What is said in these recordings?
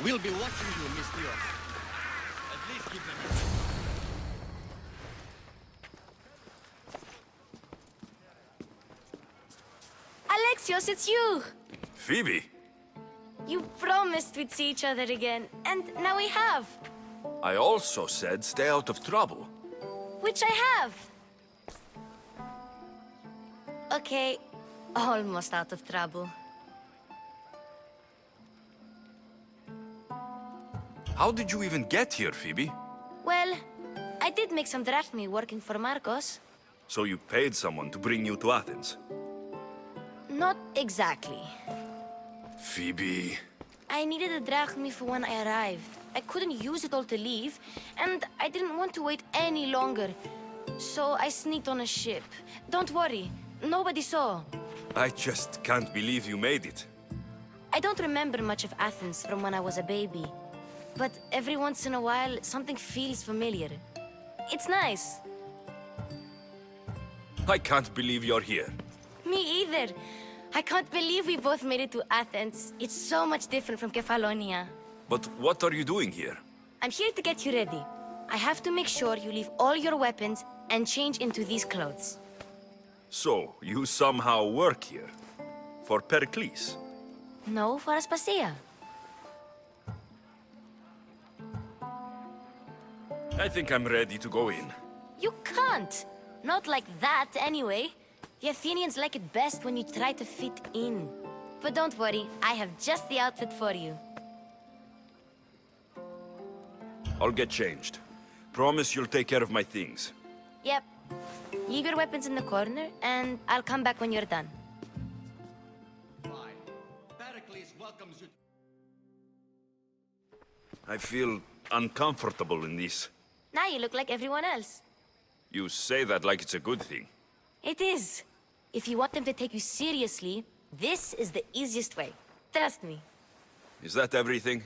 We'll be watching you, Miss Dios. At least give them a... Alexios, it's you! Phoebe? You promised we'd see each other again, and now we have. I also said stay out of trouble. Which I have. Okay, almost out of trouble. How did you even get here, Phoebe? Well, I did make some drachmi working for Marcos. So you paid someone to bring you to Athens? Not exactly. Phoebe... I needed a drachmi for when I arrived. I couldn't use it all to leave, and I didn't want to wait any longer. So I sneaked on a ship. Don't worry, nobody saw. I just can't believe you made it. I don't remember much of Athens from when I was a baby. But every once in a while, something feels familiar. It's nice. I can't believe you're here. Me either. I can't believe we both made it to Athens. It's so much different from Kefalonia. But what are you doing here? I'm here to get you ready. I have to make sure you leave all your weapons and change into these clothes. So, you somehow work here? For Perikles? No, for Aspasia. I think I'm ready to go in. You can't. Not like that, anyway. The Athenians like it best when you try to fit in. But don't worry, I have just the outfit for you. I'll get changed. Promise you'll take care of my things. Yep. Leave your weapons in the corner, and I'll come back when you're done. Fine. Perikles welcomes you. I feel uncomfortable in this. Now you look like everyone else. You say that like it's a good thing. It is. If you want them to take you seriously, this is the easiest way. Trust me. Is that everything?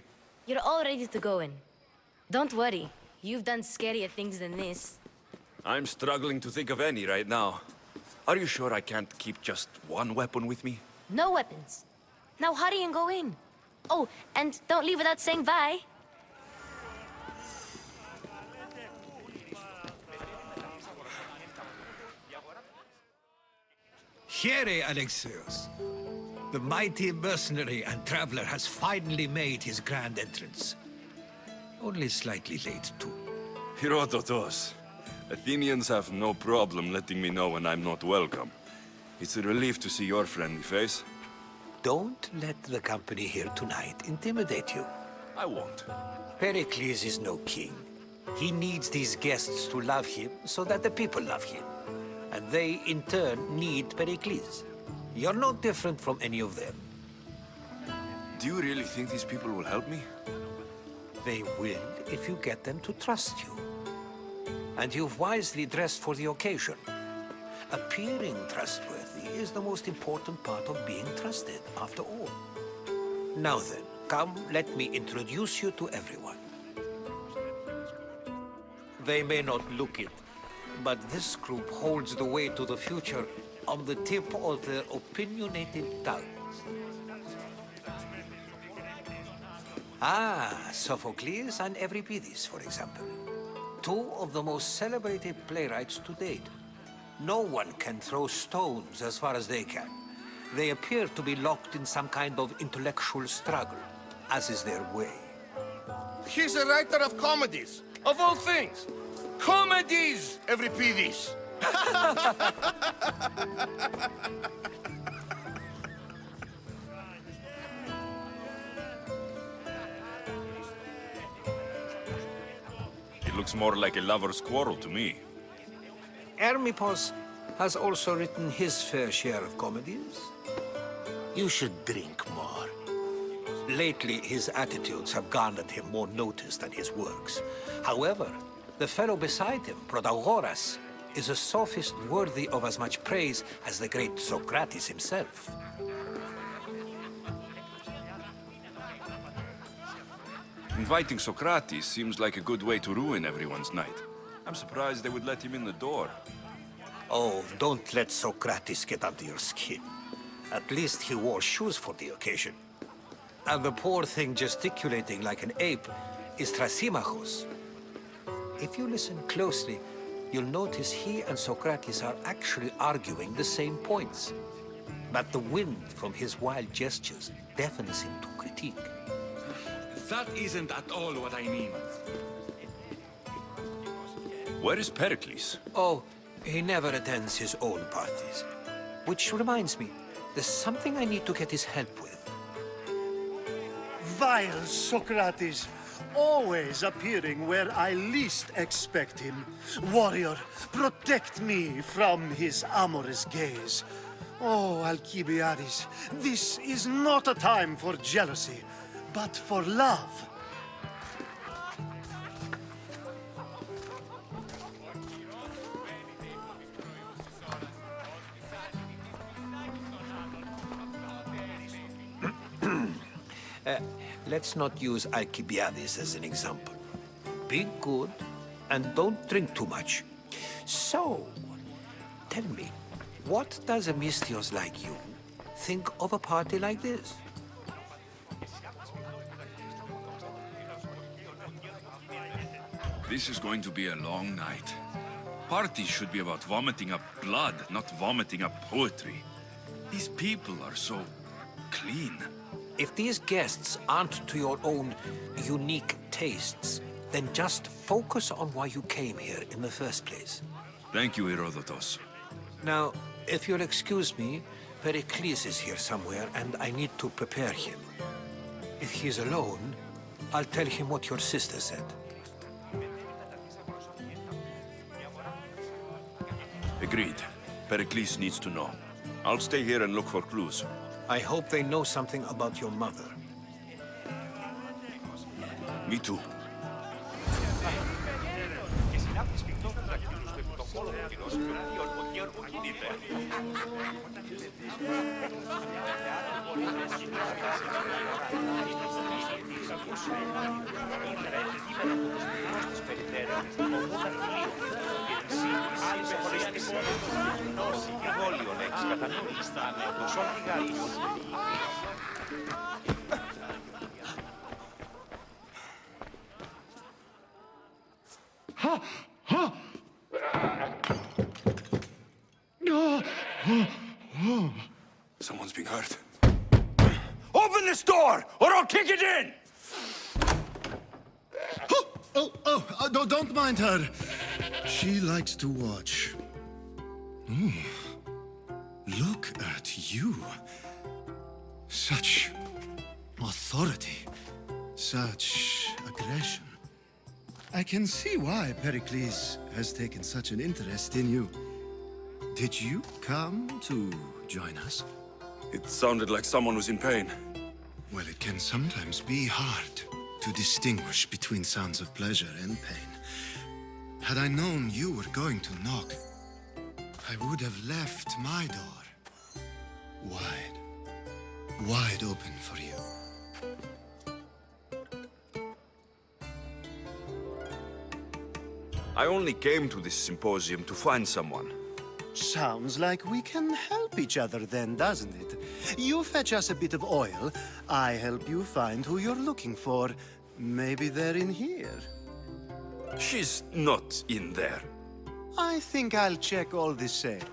You're all ready to go in. Don't worry. You've done scarier things than this. I'm struggling to think of any right now. Are you sure I can't keep just one weapon with me? No weapons. Now hurry and go in. Oh, and don't leave without saying bye. Here, Alexios. The mighty mercenary and traveler has finally made his grand entrance. Only slightly late, too. Herodotos. Athenians have no problem letting me know when I'm not welcome. It's a relief to see your friendly face. Don't let the company here tonight intimidate you. I won't. Pericles is no king. He needs these guests to love him so that the people love him. And they, in turn, need Pericles. You're no different from any of them. Do you really think these people will help me? They will if you get them to trust you. And you've wisely dressed for the occasion. Appearing trustworthy is the most important part of being trusted, after all. Now then, come, let me introduce you to everyone. They may not look it, but this group holds the way to the future on the tip of their opinionated tongues. Ah, Sophocles and Euripides, for example. Two of the most celebrated playwrights to date. No one can throw stones as far as they can. They appear to be locked in some kind of intellectual struggle, as is their way. He's a writer of comedies, of all things. Comedies, Euripides. It looks more like a lover's quarrel to me. Hermippos has also written his fair share of comedies. You should drink more. Lately, his attitudes have garnered him more notice than his works. However, the fellow beside him, Protagoras, is a sophist worthy of as much praise as the great Socrates himself. Inviting Socrates seems like a good way to ruin everyone's night. I'm surprised they would let him in the door. Oh, don't let Socrates get under your skin. At least he wore shoes for the occasion. And the poor thing gesticulating like an ape is Thrasymachos. If you listen closely, you'll notice he and Socrates are actually arguing the same points. But the wind from his wild gestures deafens him to critique. That isn't at all what I mean. Where is Perikles? Oh, he never attends his own parties. Which reminds me, there's something I need to get his help with. Vile Socrates, always appearing where I least expect him. Warrior, protect me from his amorous gaze. Oh, Alcibiades, this is not a time for jealousy, but for love. Let's not use Alcibiades as an example. Be good, and don't drink too much. So, tell me, what does a Misthios like you think of a party like this? This is going to be a long night. Parties should be about vomiting up blood, not vomiting up poetry. These people are so clean. If these guests aren't to your own unique tastes, then just focus on why you came here in the first place. Thank you, Herodotus. Now, if you'll excuse me, Perikles is here somewhere, and I need to prepare him. If he's alone, I'll tell him what your sister said. Agreed. Perikles needs to know. I'll stay here and look for clues. I hope they know something about your mother. Me too. Someone's being hurt. Open this door, or I'll kick it in! Don't mind her. She likes to watch. Look at you. Such authority. Such aggression. I can see why Pericles has taken such an interest in you. Did you come to join us? It sounded like someone was in pain. Well, it can sometimes be hard to distinguish between sounds of pleasure and pain. Had I known you were going to knock, I would have left my door wide open for you. I only came to this symposium to find someone. Sounds like we can help each other then, doesn't it? You fetch us a bit of oil, I help you find who you're looking for. Maybe they're in here. She's not in there. I think I'll check all the same.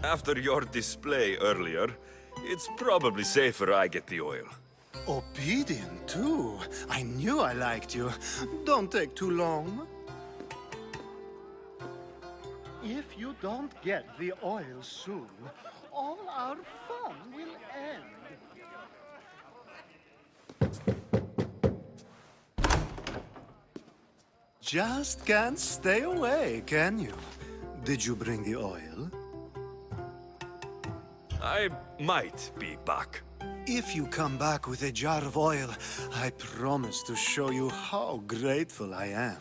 After your display earlier, it's probably safer I get the oil. Obedient, too. I knew I liked you. Don't take too long. If you don't get the oil soon, all our fun will end. Just can't stay away, can you? Did you bring the oil? I might be back. If you come back with a jar of oil, I promise to show you how grateful I am.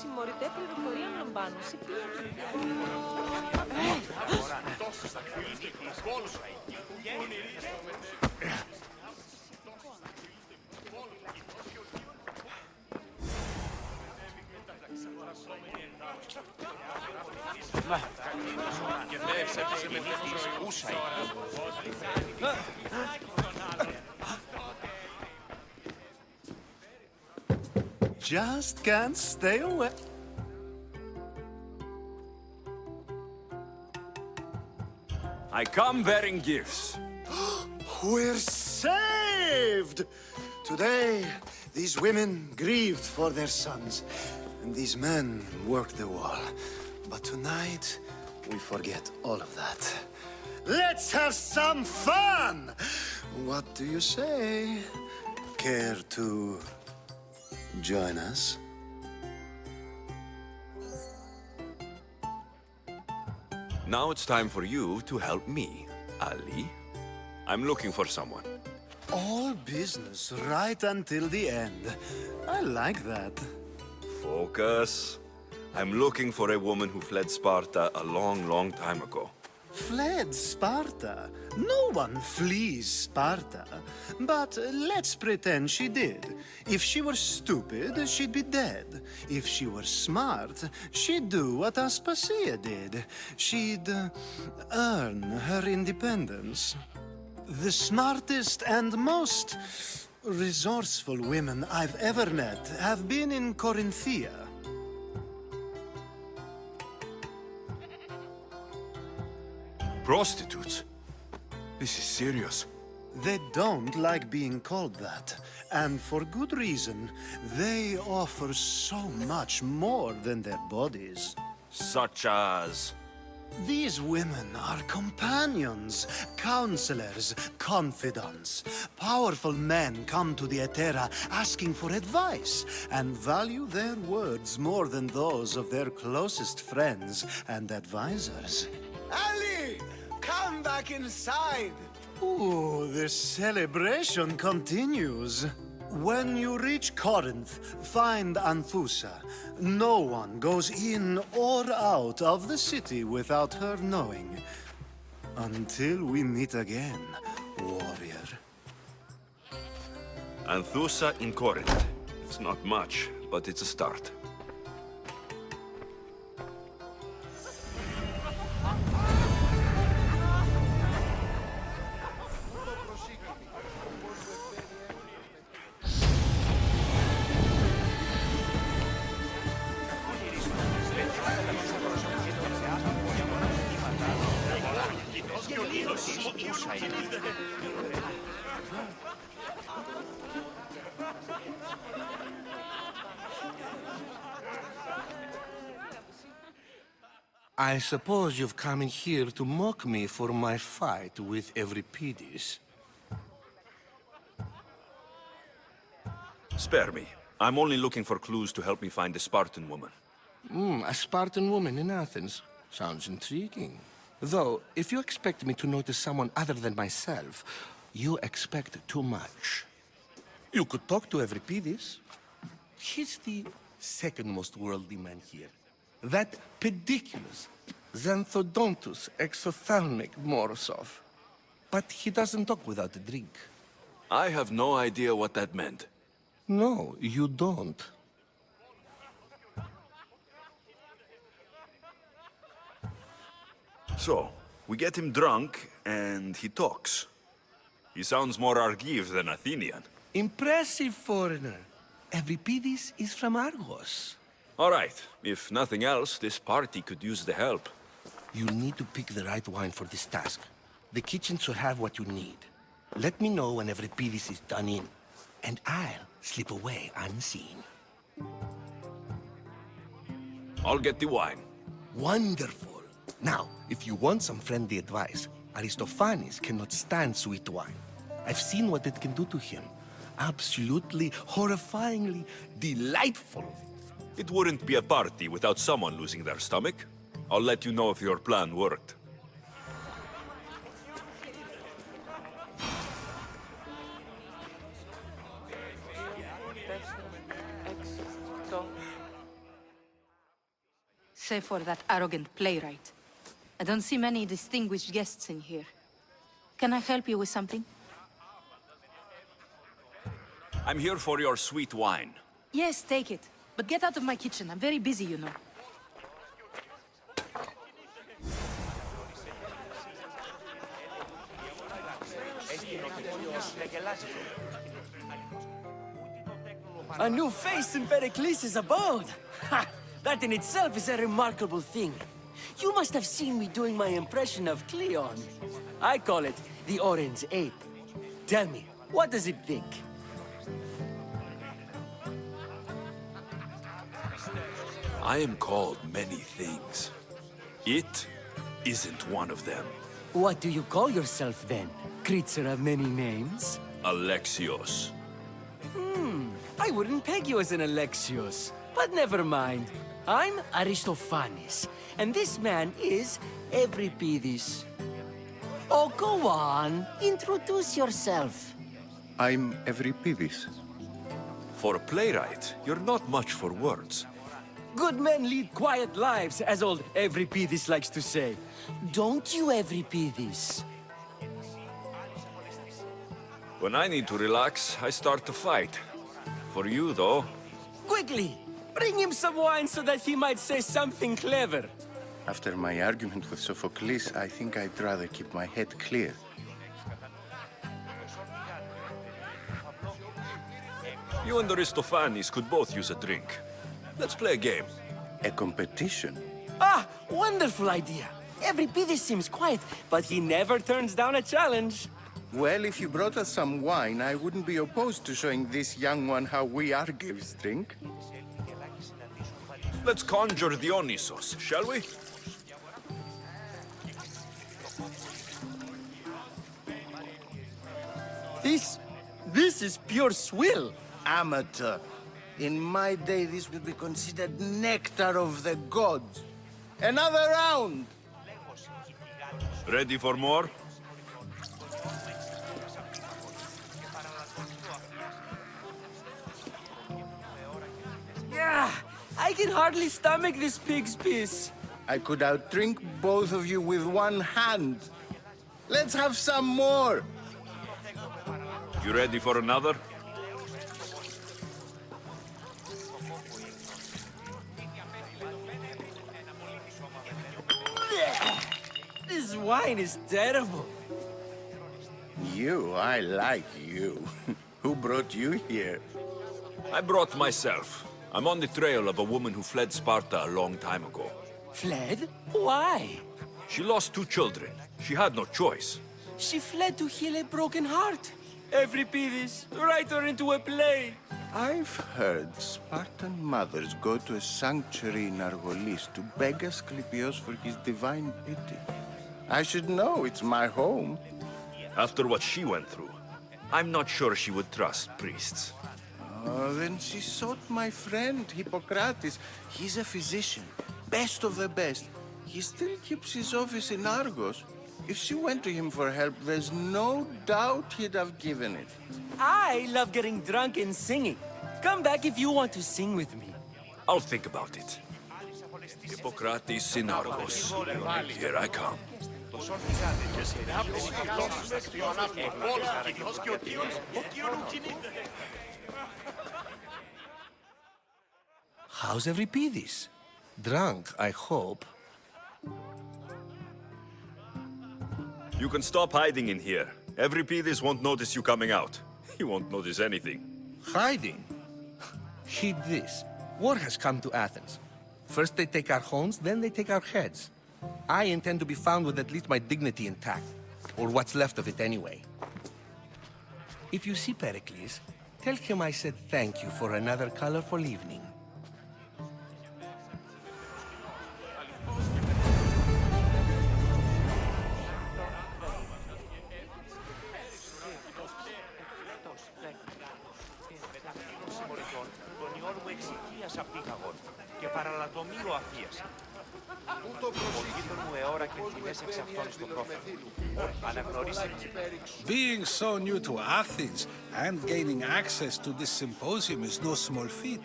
συμμορητέ πληροφορία λαμβάνω σε πλήρη. Just can't stay away. I come bearing gifts. We're saved! Today, these women grieved for their sons, and these men worked the wall. But tonight, we forget all of that. Let's have some fun! What do you say? Care to join us? Now it's time for you to help me, Ali. I'm looking for someone. All business right until the end. I like that. Focus. I'm looking for a woman who fled Sparta a long, long time ago. Fled Sparta? No one flees Sparta. But let's pretend she did. If she were stupid, she'd be dead. If she were smart, she'd do what Aspasia did. She'd earn her independence. The smartest and most resourceful women I've ever met have been in Corinthia. Prostitutes? This is serious. They don't like being called that, and for good reason. They offer so much more than their bodies. Such as... These women are companions, counselors, confidants. Powerful men come to the Etera asking for advice and value their words more than those of their closest friends and advisors. Ali! Come back inside! Ooh, the celebration continues. When you reach Corinth, find Anthusa. No one goes in or out of the city without her knowing. Until we meet again, warrior. Anthusa in Corinth. It's not much, but it's a start. I suppose you've come in here to mock me for my fight with Euripides. Spare me. I'm only looking for clues to help me find a Spartan woman. A Spartan woman in Athens. Sounds intriguing. Though, if you expect me to notice someone other than myself, you expect too much. You could talk to Euripides. He's the second most worldly man here. That pediculous, xanthodontus exophthalmic Morosov. But he doesn't talk without a drink. I have no idea what that meant. No, you don't. So, we get him drunk, and he talks. He sounds more Argive than Athenian. Impressive foreigner. Euripides is from Argos. All right, if nothing else, this party could use the help. You need to pick the right wine for this task. The kitchen should have what you need. Let me know when Euripides is done in, and I'll slip away unseen. I'll get the wine. Wonderful. Now, if you want some friendly advice, Aristophanes cannot stand sweet wine. I've seen what it can do to him. Absolutely, horrifyingly delightful. It wouldn't be a party without someone losing their stomach. I'll let you know if your plan worked. Save for that arrogant playwright. I don't see many distinguished guests in here. Can I help you with something? I'm here for your sweet wine. Yes, take it. But get out of my kitchen. I'm very busy, you know. A new face in Perikles' abode! Ha! That in itself is a remarkable thing. You must have seen me doing my impression of Cleon. I call it the Orange Ape. Tell me, what does it think? I am called many things. It isn't one of them. What do you call yourself then? Creature of many names? Alexios. I wouldn't peg you as an Alexios, but never mind. I'm Aristophanes, and this man is Euripides. Oh, go on. Introduce yourself. I'm Euripides. For a playwright, you're not much for words. Good men lead quiet lives, as old Euripides likes to say. Don't you, Euripides? When I need to relax, I start to fight. For you, though, Quickly! Bring him some wine so that he might say something clever. After my argument with Sophocles, I think I'd rather keep my head clear. you and Aristophanes could both use a drink. Let's play a game. A competition? Ah, wonderful idea. Euripides seems quiet, but he never turns down a challenge. Well, if you brought us some wine, I wouldn't be opposed to showing this young one how we Argives drink. Let's conjure Dionysos, shall we? This is pure swill. Amateur. In my day, this would be considered nectar of the gods. Another round! Ready for more? Yeah, I can hardly stomach this pig's piss. I could outdrink both of you with one hand. Let's have some more! You ready for another? This wine is terrible. You, I like you. Who brought you here? I brought myself. I'm on the trail of a woman who fled Sparta a long time ago. Fled? Why? She lost 2 children. She had no choice. She fled to heal a broken heart. Euripides, write her into a play. I've heard Spartan mothers go to a sanctuary in Argolis to beg Asclepios for his divine pity. I should know, it's my home. After what she went through, I'm not sure she would trust priests. Oh, then she sought my friend, Hippocrates. He's a physician, best of the best. He still keeps his office in Argos. If she went to him for help, there's no doubt he'd have given it. I love getting drunk and singing. Come back if you want to sing with me. I'll think about it. Hippocrates in Argos. Here I come. How's Euripides? Drunk, I hope. You can stop hiding in here. Euripides won't notice you coming out. He won't notice anything. Hiding? Heed this. War has come to Athens. First they take our homes, then they take our heads. I intend to be found with at least my dignity intact. Or what's left of it anyway. If you see Perikles, tell him I said thank you for another colorful evening. Being so new to Athens and gaining access to this symposium is no small feat.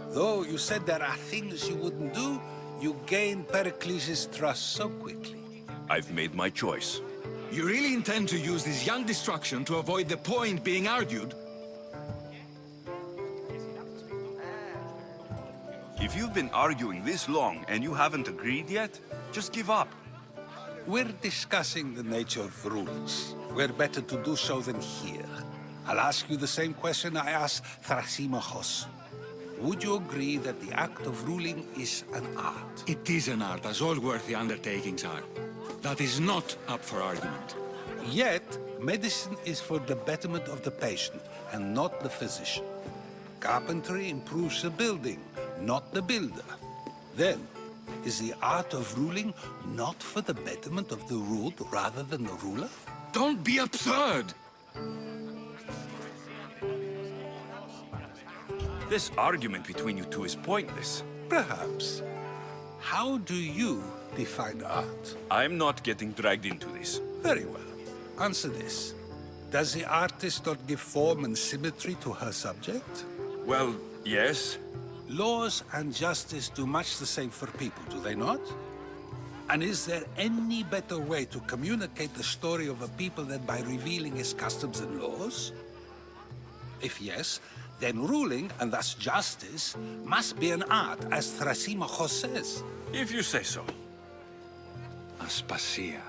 Though you said there are things you wouldn't do, you gained Perikles' trust so quickly? I've made my choice. You really intend to use this young destruction to avoid the point being argued? If you've been arguing this long and you haven't agreed yet, just give up. We're discussing the nature of rules. We're better to do so than here. I'll ask you the same question I asked Thrasymachos. Would you agree that the act of ruling is an art? It is an art, as all worthy undertakings are. That is not up for argument. Yet, medicine is for the betterment of the patient and not the physician. Carpentry improves the building, not the builder. Then, is the art of ruling not for the betterment of the ruled rather than the ruler? Don't be absurd! This argument between you two is pointless. Perhaps. How do you define art? I'm not getting dragged into this. Very well. Answer this. Does the artist not give form and symmetry to her subject? Well, yes. Laws and justice do much the same for people, do they not? And is there any better way to communicate the story of a people than by revealing its customs and laws? If yes, then ruling, and thus justice, must be an art, as Thrasymachos says. If you say so. Aspasia.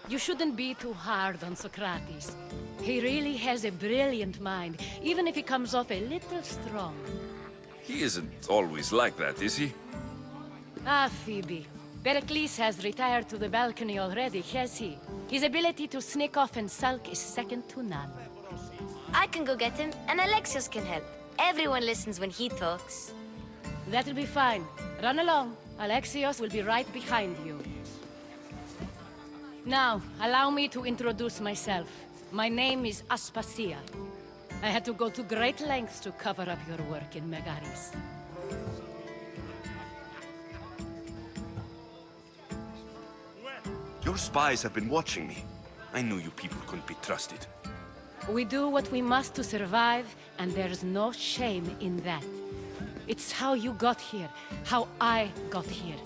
You shouldn't be too hard on Socrates. He really has a brilliant mind, even if he comes off a little strong. He isn't always like that, is he? Ah, Phoebe. Perikles has retired to the balcony already, has he? His ability to sneak off and sulk is second to none. I can go get him, and Alexios can help. Everyone listens when he talks. That'll be fine. Run along. Alexios will be right behind you. Now, allow me to introduce myself. My name is Aspasia. I had to go to great lengths to cover up your work in Megaris. Your spies have been watching me. I knew you people couldn't be trusted. We do what we must to survive, and there's no shame in that. It's how you got here, how I got here.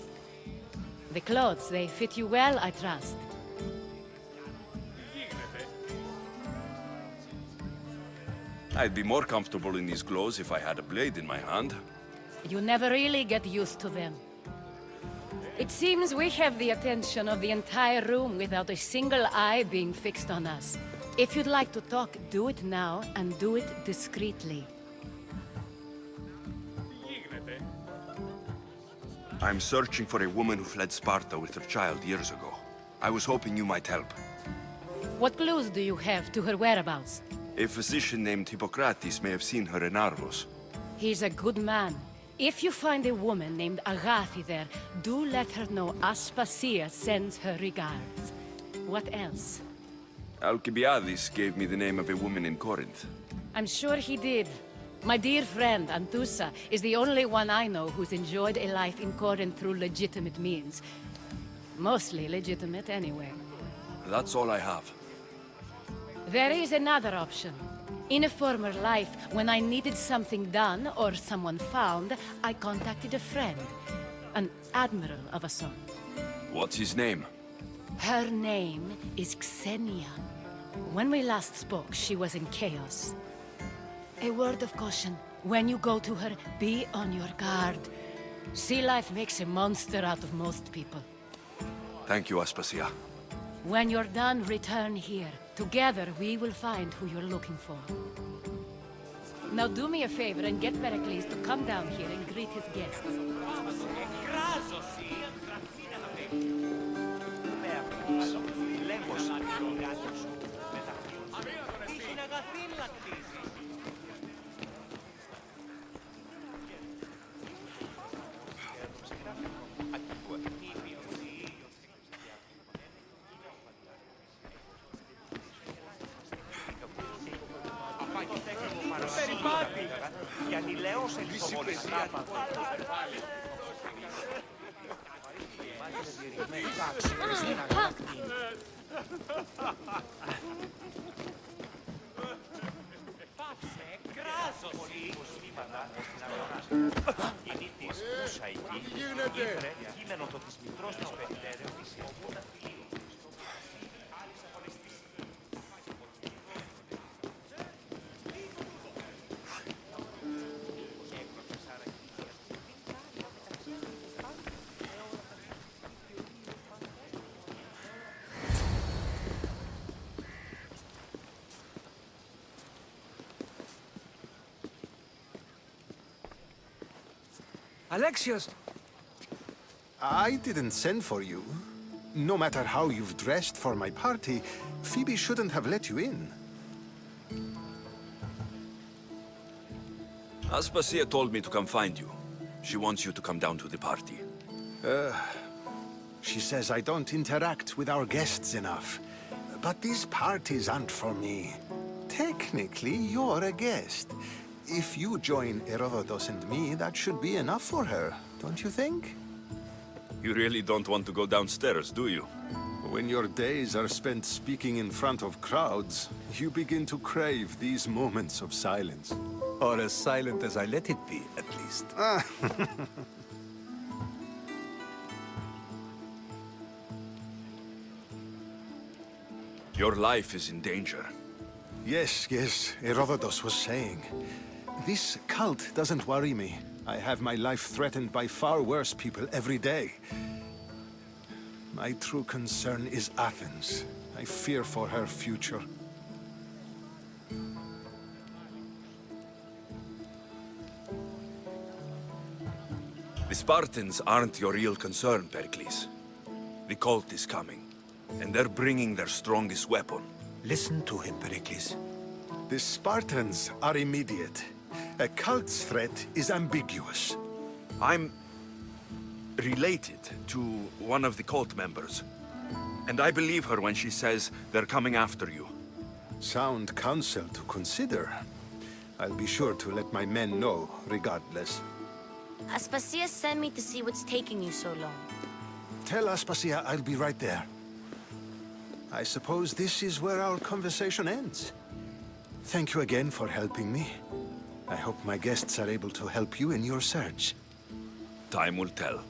The clothes, they fit you well, I trust. I'd be more comfortable in these clothes if I had a blade in my hand. You never really get used to them. It seems we have the attention of the entire room without a single eye being fixed on us. If you'd like to talk, do it now, and do it discreetly. I'm searching for a woman who fled Sparta with her child years ago. I was hoping you might help. What clues do you have to her whereabouts? A physician named Hippocrates may have seen her in Argos. He's a good man. If you find a woman named Agathi there, do let her know Aspasia sends her regards. What else? Alcibiades gave me the name of a woman in Corinth. I'm sure he did. My dear friend, Anthusa, is the only one I know who's enjoyed a life in Corinth through legitimate means. Mostly legitimate, anyway. That's all I have. There is another option. In a former life, when I needed something done or someone found, I contacted a friend. An admiral of a sort. What's his name? Her name is Xenia. When we last spoke, she was in chaos. A word of caution. When you go to her, be on your guard. Sea life makes a monster out of most people. Thank you, Aspasia. When you're done, return here. Together, we will find who you're looking for. Now do me a favor and get Perikles to come down here and greet his guests. Alexios! I didn't send for you. No matter how you've dressed for my party, Phoebe shouldn't have let you in. Aspasia told me to come find you. She wants you to come down to the party. She says I don't interact with our guests enough. But these parties aren't for me. Technically, you're a guest. If you join Herodotus and me, that should be enough for her, don't you think? You really don't want to go downstairs, do you? When your days are spent speaking in front of crowds, you begin to crave these moments of silence. Or as silent as I let it be, at least. Your life is in danger. Yes, Herodotus was saying. This cult doesn't worry me. I have my life threatened by far worse people every day. My true concern is Athens. I fear for her future. The Spartans aren't your real concern, Perikles. The cult is coming, and they're bringing their strongest weapon. Listen to him, Perikles. The Spartans are immediate. A cult's threat is ambiguous. I'm related to one of the cult members, and I believe her when she says they're coming after you. Sound counsel to consider. I'll be sure to let my men know, regardless. Aspasia sent me to see what's taking you so long. Tell Aspasia I'll be right there. I suppose this is where our conversation ends. Thank you again for helping me. I hope my guests are able to help you in your search. Time will tell.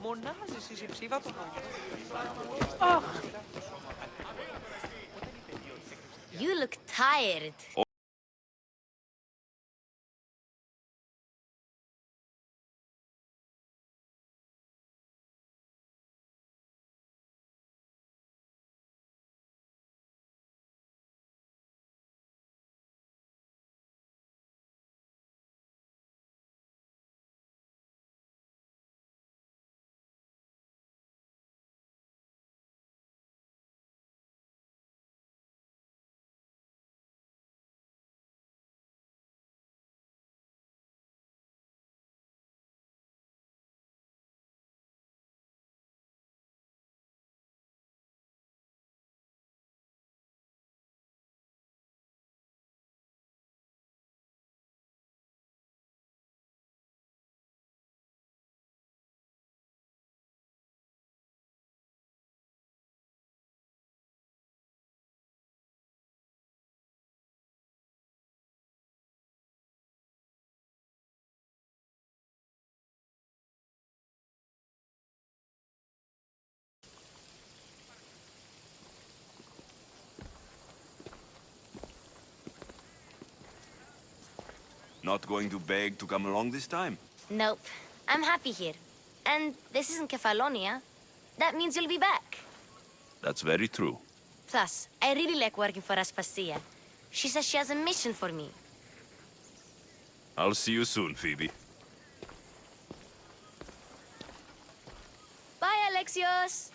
Μονάζεις, είσαι ψήφα You look tired. Not going to beg to come along this time? Nope. I'm happy here. And this isn't Kefalonia. That means you'll be back. That's very true. Plus, I really like working for Aspasia. She says she has a mission for me. I'll see you soon, Phoebe. Bye, Alexios!